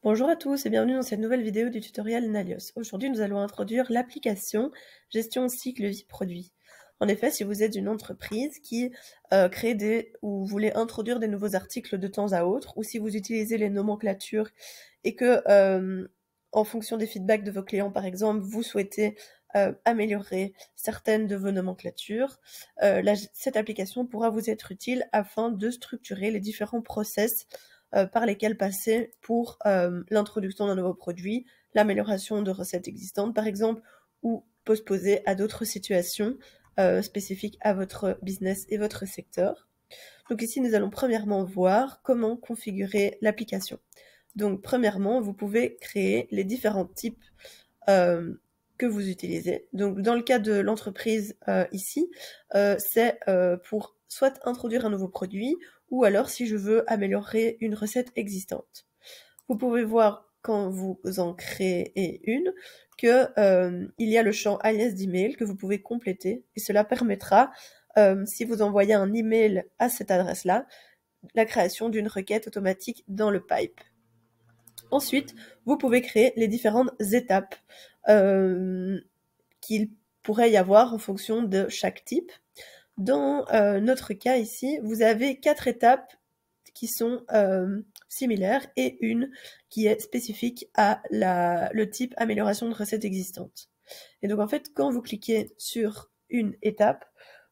Bonjour à tous et bienvenue dans cette nouvelle vidéo du tutoriel Nalios. Aujourd'hui, nous allons introduire l'application Gestion cycle vie produit. En effet, si vous êtes une entreprise qui crée ou voulez introduire des nouveaux articles de temps à autre, ou si vous utilisez les nomenclatures et que, en fonction des feedbacks de vos clients, par exemple, vous souhaitez améliorer certaines de vos nomenclatures, cette application pourra vous être utile afin de structurer les différents process par lesquels passer pour l'introduction d'un nouveau produit, l'amélioration de recettes existantes par exemple, ou postposer à d'autres situations spécifiques à votre business et votre secteur. Donc ici, nous allons premièrement voir comment configurer l'application. Donc premièrement, vous pouvez créer les différents types que vous utilisez. Donc dans le cas de l'entreprise ici, c'est pour soit introduire un nouveau produit, ou alors si je veux améliorer une recette existante. Vous pouvez voir quand vous en créez une que il y a le champ alias d'email que vous pouvez compléter et cela permettra, si vous envoyez un email à cette adresse-là, la création d'une requête automatique dans le pipe. Ensuite, vous pouvez créer les différentes étapes qu'il pourrait y avoir en fonction de chaque type. Dans notre cas ici, vous avez 4 étapes qui sont similaires et une qui est spécifique à le type amélioration de recettes existantes. Et donc en fait, quand vous cliquez sur une étape,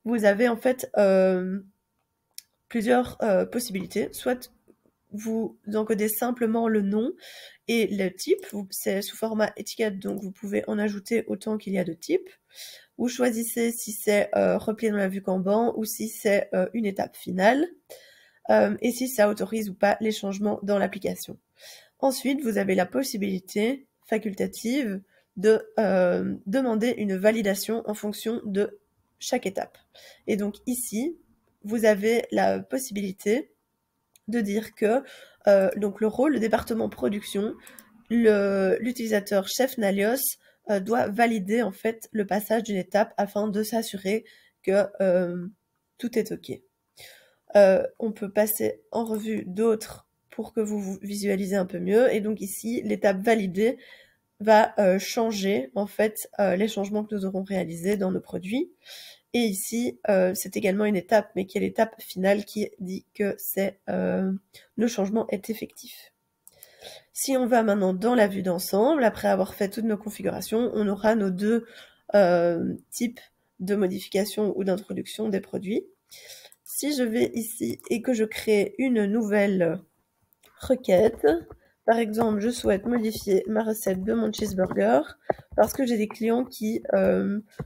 vous avez en fait plusieurs possibilités. Soit vous encodez simplement le nom et le type, c'est sous format étiquette, donc vous pouvez en ajouter autant qu'il y a de types. Vous choisissez si c'est replié dans la vue Kanban ou si c'est une étape finale, et si ça autorise ou pas les changements dans l'application. Ensuite, vous avez la possibilité facultative de demander une validation en fonction de chaque étape. Et donc ici, vous avez la possibilité de dire que donc le rôle, le département production, l'utilisateur chef Nalios doit valider en fait le passage d'une étape afin de s'assurer que tout est OK. On peut passer en revue d'autres pour que vous visualisez un peu mieux. Et donc ici, l'étape validée va changer en fait les changements que nous aurons réalisés dans nos produits. Et ici, c'est également une étape, mais qui est l'étape finale qui dit que le changement est effectif. Si on va maintenant dans la vue d'ensemble, après avoir fait toutes nos configurations, on aura nos deux types de modification ou d'introduction des produits. Si je vais ici et que je crée une nouvelle requête, par exemple, je souhaite modifier ma recette de mon cheeseburger parce que j'ai des clients qui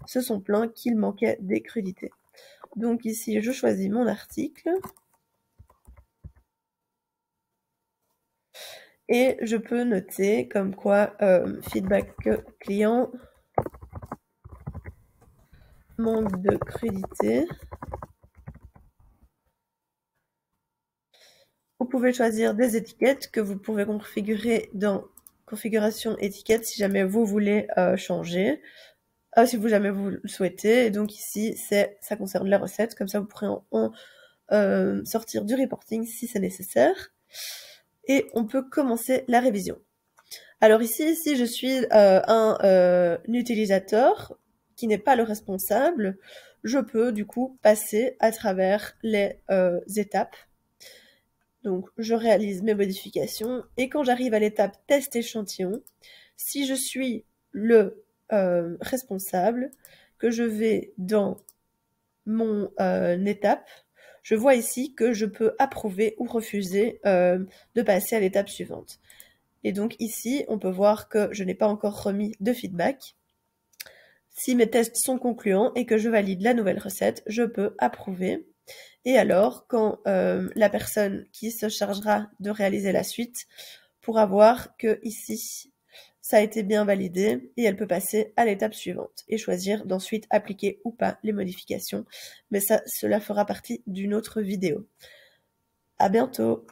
se sont plaints qu'il manquait des crudités. Donc ici, je choisis mon article et je peux noter comme quoi feedback client, manque de crudités. Vous pouvez choisir des étiquettes que vous pouvez configurer dans configuration étiquette si jamais vous voulez changer. Si jamais vous le souhaitez. Et donc ici, ça concerne la recette. Comme ça, vous pourrez sortir du reporting si c'est nécessaire. Et on peut commencer la révision. Alors ici, si je suis un utilisateur qui n'est pas le responsable, je peux du coup passer à travers les étapes. Donc je réalise mes modifications et quand j'arrive à l'étape test échantillon, si je suis le responsable, que je vais dans mon étape, je vois ici que je peux approuver ou refuser de passer à l'étape suivante. Et donc ici, on peut voir que je n'ai pas encore remis de feedback. Si mes tests sont concluants et que je valide la nouvelle recette, je peux approuver. Et alors, quand la personne qui se chargera de réaliser la suite pourra voir que ici, ça a été bien validé et elle peut passer à l'étape suivante et choisir d'ensuite appliquer ou pas les modifications. Mais ça, cela fera partie d'une autre vidéo. À bientôt!